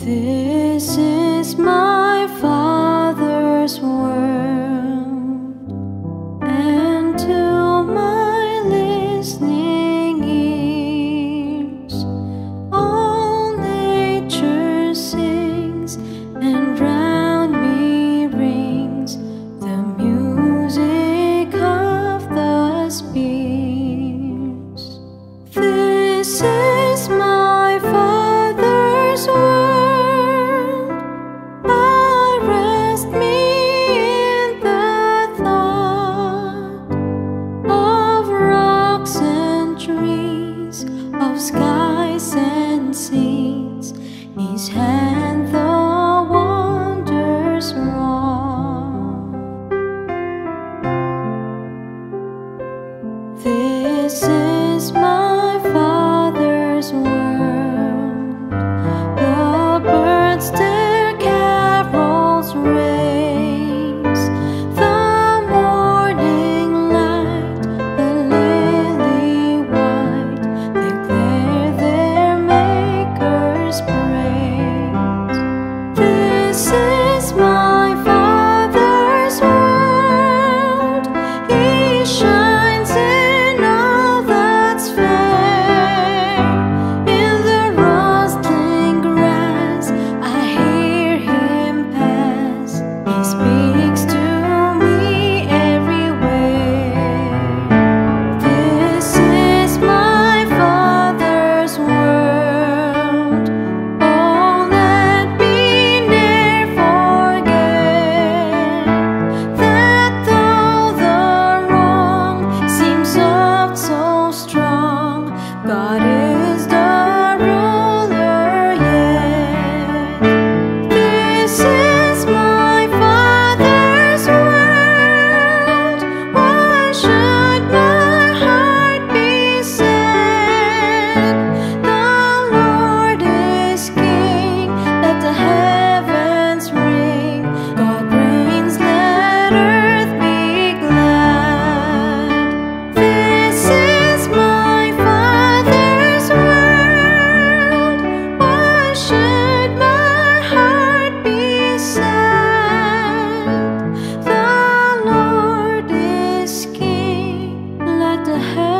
This is my Father's world, and to my listening ears, all nature sings, and round me rings the music of the spheres. This is my Father's world. Of skies and seas, His hand the wonders wrought. This is my Father's world. The birds their carols raise, the morning light, the lily white, declare their Maker's praise. This is my Father's world. He shines in all that's fair. In the rustling grass I hear Him pass. He speaks to me everywhere. This is my Father's world. Oh, let me ne'er forget that though the wrong seems soft, so strong, God is the ruler yet. This is my Father's world. Why should my heart be sad? The Lord is King, let the heavens ring. God reigns, let earth be glad. This is my Father's world. Why should my heart be sad? The Lord is King, let the heavens